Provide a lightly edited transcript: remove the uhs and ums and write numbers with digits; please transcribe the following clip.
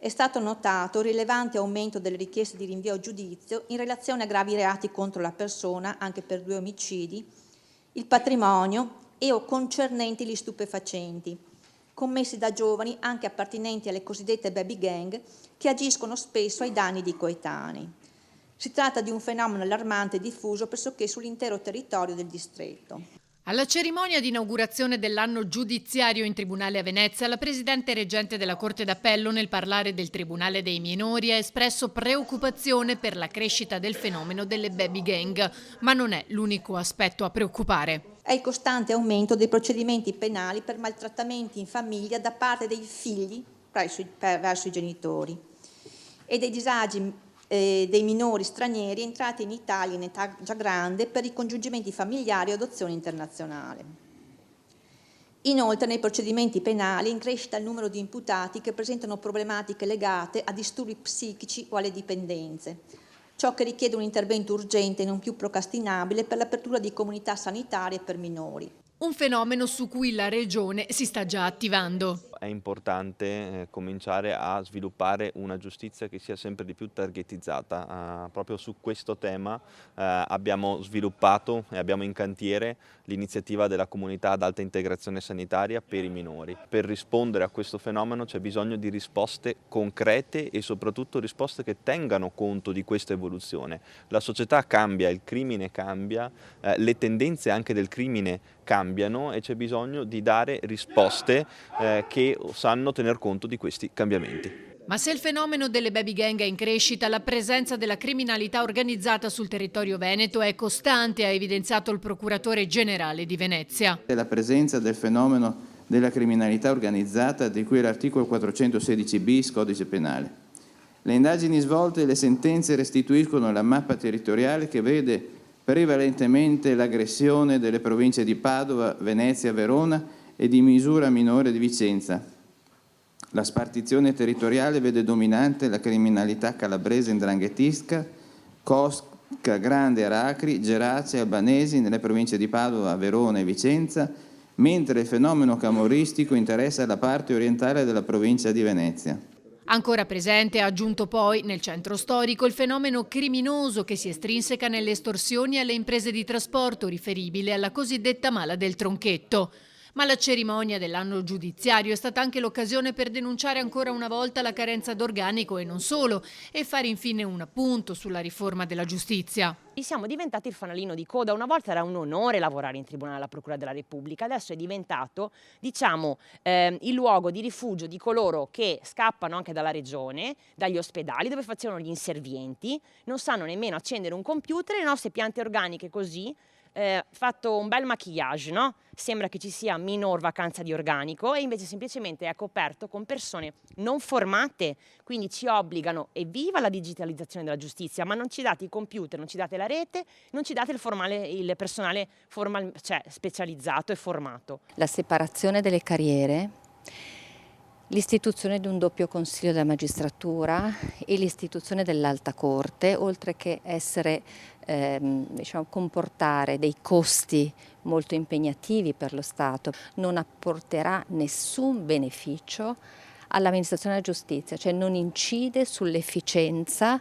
È stato notato un rilevante aumento delle richieste di rinvio a giudizio in relazione a gravi reati contro la persona, anche per 2 omicidi, il patrimonio o concernenti gli stupefacenti, commessi da giovani anche appartenenti alle cosiddette baby gang, che agiscono spesso ai danni di coetanei. Si tratta di un fenomeno allarmante e diffuso pressoché sull'intero territorio del distretto. Alla cerimonia di inaugurazione dell'anno giudiziario in Tribunale a Venezia, la Presidente reggente della Corte d'Appello, nel parlare del Tribunale dei minori, ha espresso preoccupazione per la crescita del fenomeno delle baby gang, ma non è l'unico aspetto a preoccupare. È il costante aumento dei procedimenti penali per maltrattamenti in famiglia da parte dei figli verso i genitori e dei disagi dei minori stranieri entrati in Italia in età già grande per ricongiungimenti familiari o adozione internazionale. Inoltre, nei procedimenti penali è in crescita il numero di imputati che presentano problematiche legate a disturbi psichici o alle dipendenze, ciò che richiede un intervento urgente e non più procrastinabile per l'apertura di comunità sanitarie per minori. Un fenomeno su cui la Regione si sta già attivando. È importante cominciare a sviluppare una giustizia che sia sempre di più targetizzata. Proprio su questo tema abbiamo sviluppato e abbiamo in cantiere l'iniziativa della comunità ad alta integrazione sanitaria per i minori. Per rispondere a questo fenomeno c'è bisogno di risposte concrete e soprattutto risposte che tengano conto di questa evoluzione. La società cambia, il crimine cambia, le tendenze anche del crimine cambiano e c'è bisogno di dare risposte che sanno tener conto di questi cambiamenti. Ma se il fenomeno delle baby gang è in crescita, la presenza della criminalità organizzata sul territorio veneto è costante, ha evidenziato il procuratore generale di Venezia. La presenza del fenomeno della criminalità organizzata di cui l'articolo 416 bis Codice Penale. Le indagini svolte e le sentenze restituiscono la mappa territoriale che vede prevalentemente l'aggressione delle province di Padova, Venezia, Verona e di misura minore di Vicenza. La spartizione territoriale vede dominante la criminalità calabrese 'ndranghetisca, Cosca Grande, Aracri, Gerace, Albanesi nelle province di Padova, Verona e Vicenza, mentre il fenomeno camorristico interessa la parte orientale della provincia di Venezia. Ancora presente, ha aggiunto poi, nel centro storico, il fenomeno criminoso che si estrinseca nelle estorsioni alle imprese di trasporto riferibile alla cosiddetta mala del tronchetto. Ma la cerimonia dell'anno giudiziario è stata anche l'occasione per denunciare ancora una volta la carenza d'organico e non solo, e fare infine un appunto sulla riforma della giustizia. Siamo diventati il fanalino di coda. Una volta era un onore lavorare in tribunale alla Procura della Repubblica, adesso è diventato, diciamo, il luogo di rifugio di coloro che scappano anche dalla regione, dagli ospedali dove facevano gli inservienti, non sanno nemmeno accendere un computer, le nostre piante organiche così, fatto un bel maquillage, no? Sembra che ci sia minor vacanza di organico e invece semplicemente è coperto con persone non formate, quindi ci obbligano, evviva la digitalizzazione della giustizia, ma non ci date i computer, non ci date la rete, non ci date il personale specializzato e formato. La separazione delle carriere, l'istituzione di un doppio consiglio della magistratura e l'istituzione dell'alta corte, oltre che essere, comportare dei costi molto impegnativi per lo Stato, non apporterà nessun beneficio all'amministrazione della giustizia, cioè non incide sull'efficienza